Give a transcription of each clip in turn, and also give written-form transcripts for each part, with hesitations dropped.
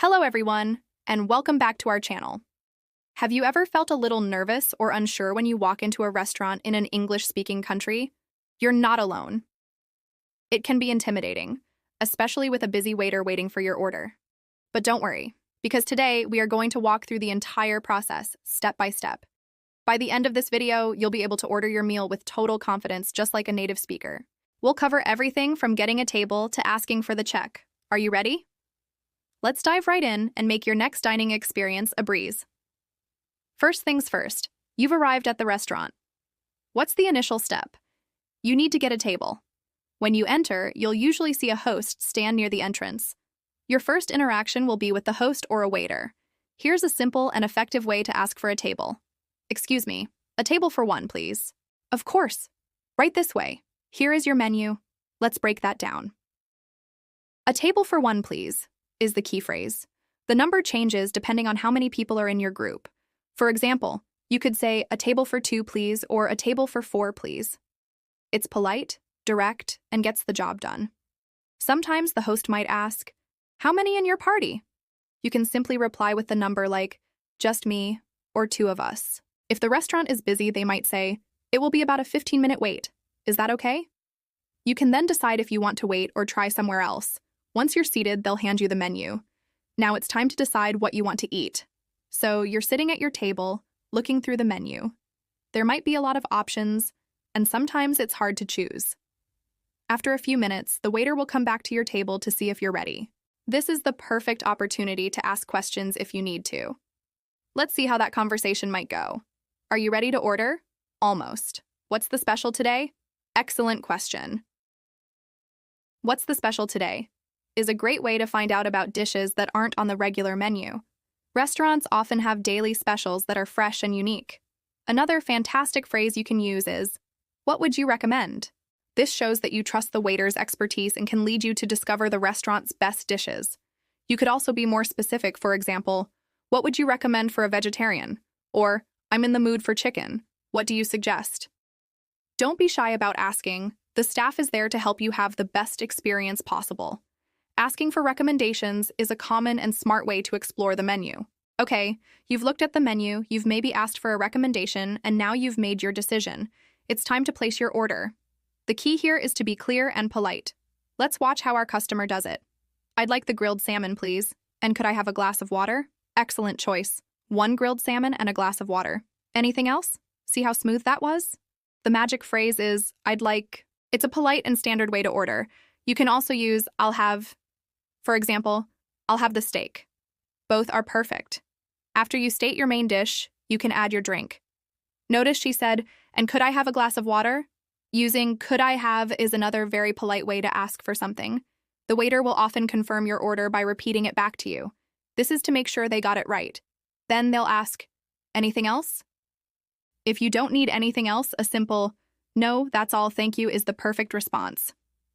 Hello everyone, and welcome back to our channel. Have you ever felt a little nervous or unsure when you walk into a restaurant in an English-speaking country? You're not alone. It can be intimidating, especially with a busy waiter waiting for your order. But don't worry, because today we are going to walk through the entire process, step by step. By the end of this video, you'll be able to order your meal with total confidence, just like a native speaker. We'll cover everything from getting a table to asking for the check. Are you ready? Let's dive right in and make your next dining experience a breeze. First things first, you've arrived at the restaurant. What's the initial step? You need to get a table. When you enter, you'll usually see a host stand near the entrance. Your first interaction will be with the host or a waiter. Here's a simple and effective way to ask for a table. Excuse me, a table for one, please. Of course. Right this way. Here is your menu. Let's break that down. A table for one, please, is the key phrase. The number changes depending on how many people are in your group. For example, you could say, a table for two, please, or a table for four, please. It's polite, direct, and gets the job done. Sometimes the host might ask, how many in your party? You can simply reply with the number like, just me, or two of us. If the restaurant is busy, they might say, it will be about a 15-minute wait. Is that okay? You can then decide if you want to wait or try somewhere else. Once you're seated, they'll hand you the menu. Now it's time to decide what you want to eat. So you're sitting at your table, looking through the menu. There might be a lot of options, and sometimes it's hard to choose. After a few minutes, the waiter will come back to your table to see if you're ready. This is the perfect opportunity to ask questions if you need to. Let's see how that conversation might go. Are you ready to order? Almost. What's the special today? Excellent question. What's the special today? Is a great way to find out about dishes that aren't on the regular menu. Restaurants often have daily specials that are fresh and unique. Another fantastic phrase you can use is, what would you recommend? This shows that you trust the waiter's expertise and can lead you to discover the restaurant's best dishes. You could also be more specific, for example, what would you recommend for a vegetarian? Or, I'm in the mood for chicken. What do you suggest? Don't be shy about asking. The staff is there to help you have the best experience possible. Asking for recommendations is a common and smart way to explore the menu. Okay, you've looked at the menu, you've maybe asked for a recommendation, and now you've made your decision. It's time to place your order. The key here is to be clear and polite. Let's watch how our customer does it. I'd like the grilled salmon, please. And could I have a glass of water? Excellent choice. One grilled salmon and a glass of water. Anything else? See how smooth that was? The magic phrase is, I'd like. It's a polite and standard way to order. You can also use, I'll have. For example, I'll have the steak. Both are perfect. After you state your main dish, you can add your drink. Notice she said, and could I have a glass of water? Using could I have is another very polite way to ask for something. The waiter will often confirm your order by repeating it back to you. This is to make sure they got it right. Then they'll ask, anything else? If you don't need anything else, a simple, no, that's all, thank you is the perfect response.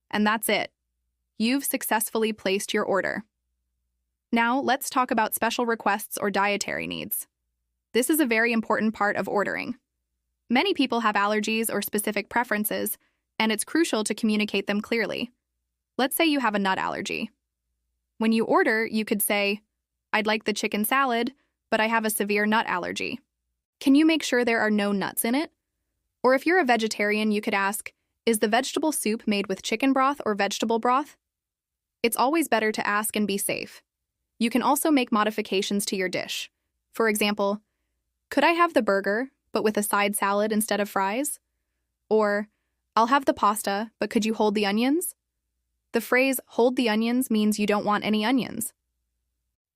And that's it. You've successfully placed your order. Now, let's talk about special requests or dietary needs. This is a very important part of ordering. Many people have allergies or specific preferences, and it's crucial to communicate them clearly. Let's say you have a nut allergy. When you order, you could say, I'd like the chicken salad, but I have a severe nut allergy. Can you make sure there are no nuts in it? Or if you're a vegetarian, you could ask, is the vegetable soup made with chicken broth or vegetable broth? It's always better to ask and be safe. You can also make modifications to your dish. For example, could I have the burger, but with a side salad instead of fries? Or, I'll have the pasta, but could you hold the onions? The phrase, hold the onions, means you don't want any onions.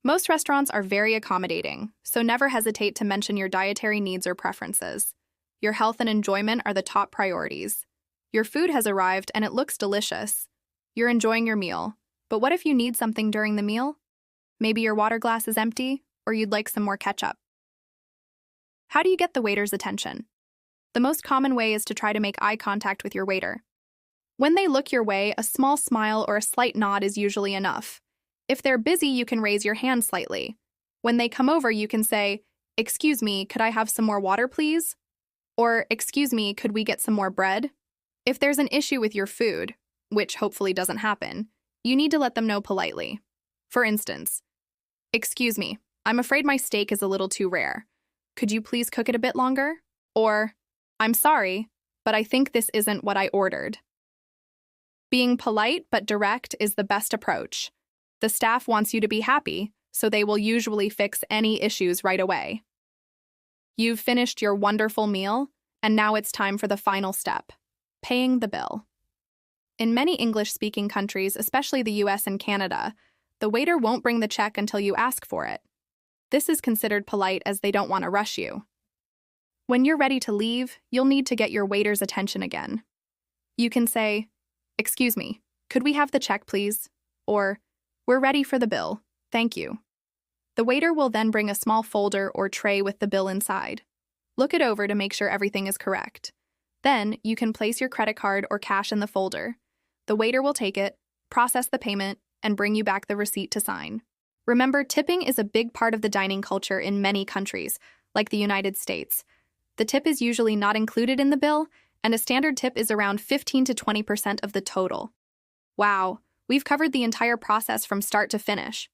Most restaurants are very accommodating, so never hesitate to mention your dietary needs or preferences. Your health and enjoyment are the top priorities. Your food has arrived and it looks delicious. You're enjoying your meal. But what if you need something during the meal? Maybe your water glass is empty, or you'd like some more ketchup. How do you get the waiter's attention? The most common way is to try to make eye contact with your waiter. When they look your way, a small smile or a slight nod is usually enough. If they're busy, you can raise your hand slightly. When they come over, you can say, excuse me, could I have some more water, please? Or, excuse me, could we get some more bread? If there's an issue with your food, which hopefully doesn't happen, you need to let them know politely. For instance, Excuse me, I'm afraid my steak is a little too rare. Could you please cook it a bit longer? Or, I'm sorry, but I think this isn't what I ordered. Being polite but direct is the best approach. The staff wants you to be happy, so they will usually fix any issues right away. You've finished your wonderful meal, and now it's time for the final step, paying the bill. In many English-speaking countries, especially the US and Canada, the waiter won't bring the check until you ask for it. This is considered polite as they don't want to rush you. When you're ready to leave, you'll need to get your waiter's attention again. You can say, "Excuse me, could we have the check, please?" Or, "We're ready for the bill, thank you." The waiter will then bring a small folder or tray with the bill inside. Look it over to make sure everything is correct. Then, you can place your credit card or cash in the folder. The waiter will take it, process the payment, and bring you back the receipt to sign. Remember, tipping is a big part of the dining culture in many countries, like the United States. The tip is usually not included in the bill, and a standard tip is around 15 to 20% of the total. Wow, we've covered the entire process from start to finish.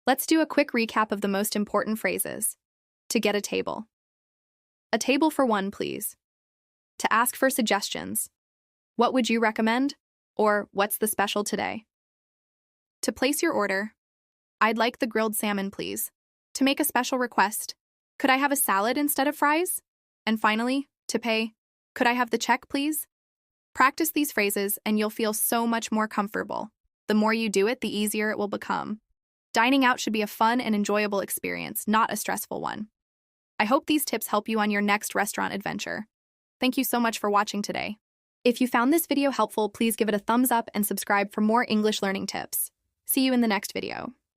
Let's do a quick recap of the most important phrases. To get a table. A table for one, please. To ask for suggestions. What would you recommend? Or what's the special today? To place your order. I'd like the grilled salmon, please. To make a special request. Could I have a salad instead of fries? And finally, to pay. Could I have the check, please? Practice these phrases and you'll feel so much more comfortable. The more you do it, the easier it will become. Dining out should be a fun and enjoyable experience, not a stressful one. I hope these tips help you on your next restaurant adventure. Thank you so much for watching today. If you found this video helpful, please give it a thumbs up and subscribe for more English learning tips. See you in the next video.